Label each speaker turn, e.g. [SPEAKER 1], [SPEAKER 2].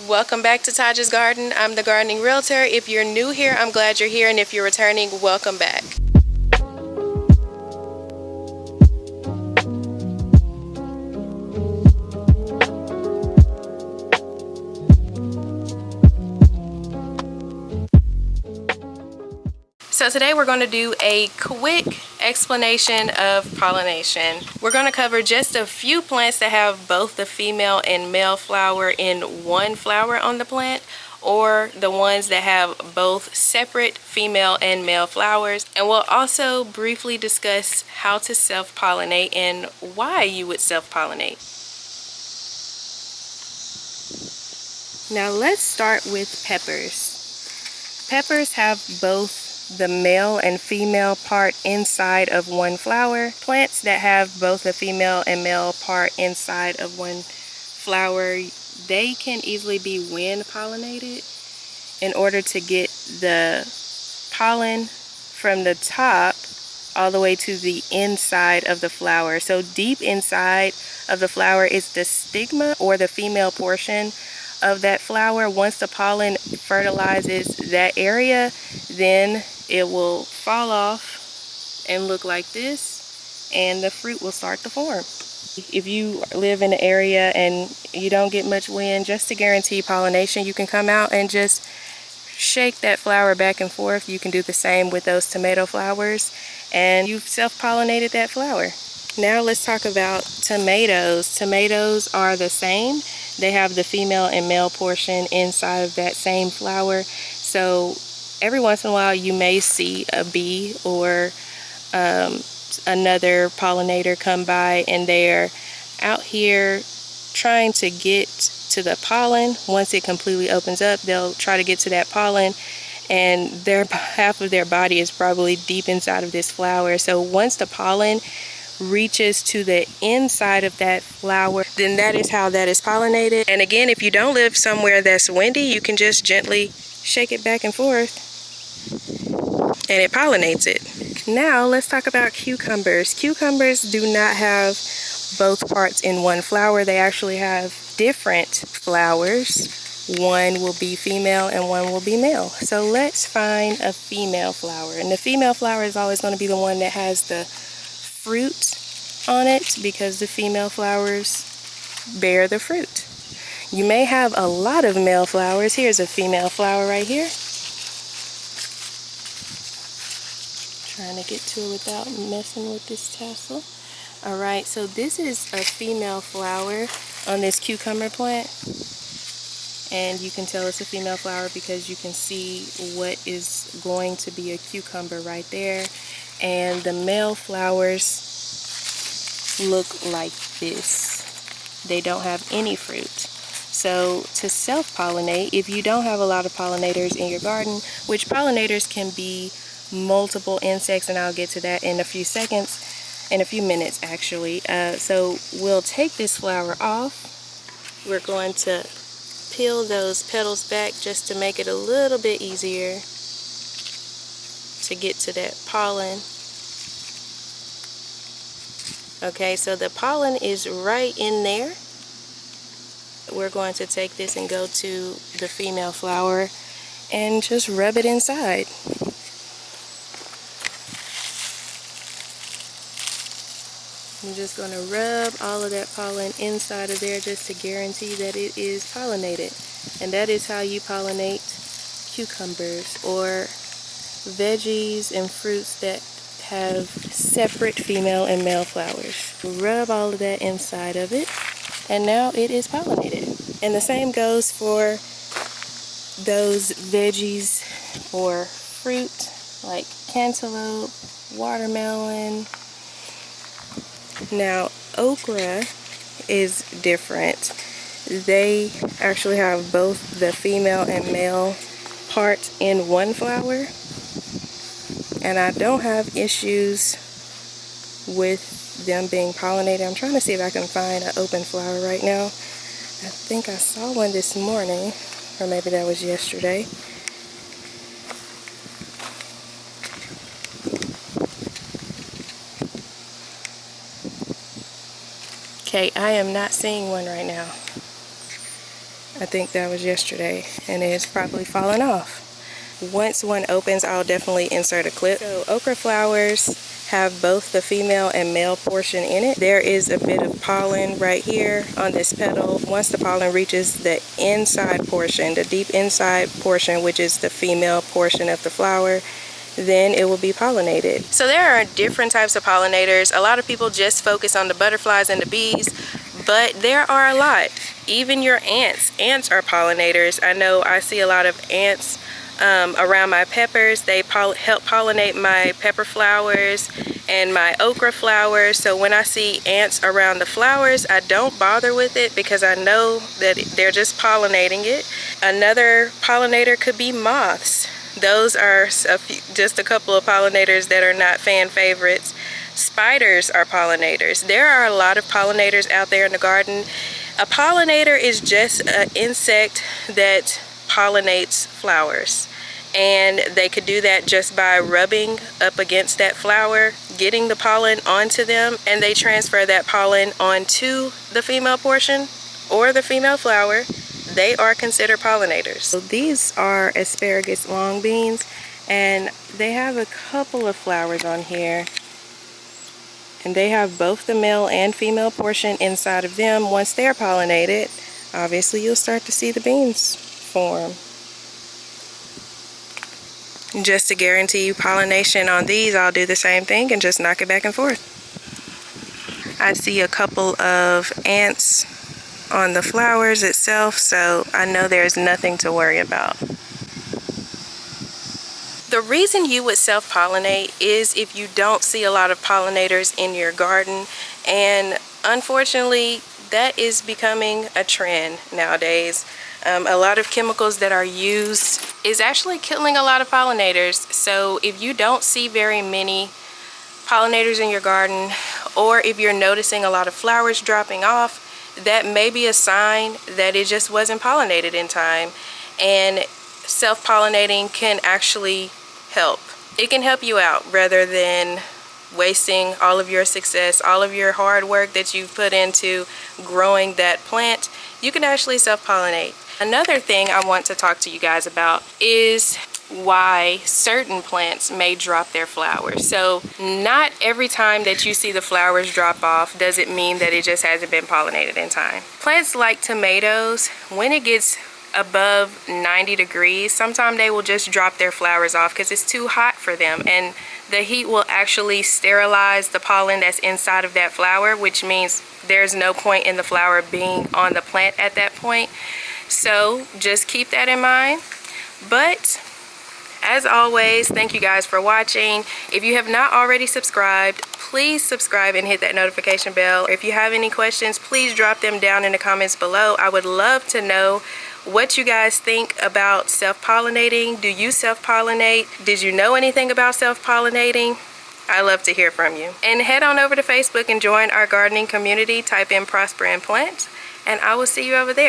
[SPEAKER 1] Welcome back to Taja's Garden. I'm the gardening realtor. If you're new here, I'm glad you're here, and if you're returning, welcome back. So today we're going to do a quick explanation of pollination. We're going to cover just a few plants that have both the female and male flower in one flower on the plant, or the ones that have both separate female and male flowers. And we'll also briefly discuss how to self-pollinate and why you would self-pollinate. Now let's start with peppers. Peppers have both the male and female part inside of one flower. Plants that have both the female and male part inside of one flower, they can easily be wind pollinated in order to get the pollen from the top all the way to the inside of the flower. So deep inside of the flower is the stigma, or the female portion of that flower. Once the pollen fertilizes that area, then it will fall off and look like this, and the fruit will start to form. If you live in an area and you don't get much wind, just to guarantee pollination, you can come out and just shake that flower back and forth. You can do the same with those tomato flowers, and you've self-pollinated that flower. Now let's talk about tomatoes. Tomatoes are the same. They have the female and male portion inside of that same flower. So every once in a while you may see a bee or another pollinator come by, and they're out here trying to get to the pollen. Once it completely opens up, they'll try to get to that pollen, and half of their body is probably deep inside of this flower. So once the pollen reaches to the inside of that flower, then that is how that is pollinated. And again, if you don't live somewhere that's windy, you can just gently shake it back and forth and it pollinates it. Now let's talk about cucumbers. Cucumbers do not have both parts in one flower. They actually have different flowers. One will be female and one will be male. So let's find a female flower. And the female flower is always going to be the one that has the fruit on it, because the female flowers bear the fruit. You may have a lot of male flowers. Here's a female flower right here. Trying to get to it without messing with this tassel. Alright, so this is a female flower on this cucumber plant, and you can tell it's a female flower because you can see what is going to be a cucumber right there. And the male flowers look like this. They don't have any fruit. So to self-pollinate, if you don't have a lot of pollinators in your garden, which pollinators can be multiple insects, and I'll get to that in a few minutes actually. So we'll take this flower off. We're going to peel those petals back just to make it a little bit easier to get to that pollen. Okay, so the pollen is right in there. We're going to take this and go to the female flower and just rub it inside. I'm just going to rub all of that pollen inside of there just to guarantee that it is pollinated. And that is how you pollinate cucumbers or veggies and fruits that have separate female and male flowers. Rub all of that inside of it, and now it is pollinated. And the same goes for those veggies or fruit like cantaloupe, watermelon. Now okra is different. They actually have both the female and male part in one flower, and I don't have issues with them being pollinated. I'm trying to see if I can find an open flower right now. I think I saw one this morning, or maybe that was yesterday. Okay, I am not seeing one right now. I think that was yesterday, and it's probably fallen off. Once one opens, I'll definitely insert a clip. So okra flowers have both the female and male portion in it. There is a bit of pollen right here on this petal. Once the pollen reaches the inside portion, the deep inside portion, which is the female portion of the flower, then it will be pollinated. So there are different types of pollinators. A lot of people just focus on the butterflies and the bees, but there are a lot. Even your ants. Ants are pollinators. I know I see a lot of ants around my peppers. They help pollinate my pepper flowers and my okra flowers. So when I see ants around the flowers, I don't bother with it because I know that they're just pollinating it. Another pollinator could be moths. Those are just a couple of pollinators that are not fan favorites. Spiders are pollinators. There are a lot of pollinators out there in the garden. A pollinator is just an insect that pollinates flowers, and they could do that just by rubbing up against that flower, getting the pollen onto them, and they transfer that pollen onto the female portion or the female flower. They are considered pollinators. So these are asparagus long beans, and they have a couple of flowers on here, and they have both the male and female portion inside of them. Once they're pollinated, obviously you'll start to see the beans form. Just to guarantee you pollination on these, I'll do the same thing and just knock it back and forth. I see a couple of ants on the flowers itself, so I know there's nothing to worry about. The reason you would self-pollinate is if you don't see a lot of pollinators in your garden, and unfortunately that is becoming a trend nowadays. A lot of chemicals that are used is actually killing a lot of pollinators. So if you don't see very many pollinators in your garden, or if you're noticing a lot of flowers dropping off, that may be a sign that it just wasn't pollinated in time. And self-pollinating can actually help. It can help you out rather than wasting all of your success, all of your hard work that you've put into growing that plant. You can actually self-pollinate. Another thing I want to talk to you guys about is why certain plants may drop their flowers. So not every time that you see the flowers drop off does it mean that it just hasn't been pollinated in time. Plants like tomatoes, when it gets above 90 degrees, sometimes they will just drop their flowers off because it's too hot for them, and the heat will actually sterilize the pollen that's inside of that flower, which means there's no point in the flower being on the plant at that point. So just keep that in mind. But as always, thank you guys for watching. If you have not already subscribed, please subscribe and hit that notification bell. If you have any questions, please drop them down in the comments below. I would love to know what you guys think about self-pollinating. Do you self-pollinate? Did you know anything about self-pollinating? I love to hear from you. And head on over to Facebook and join our gardening community. Type in Prosper and Plant, and I will see you over there.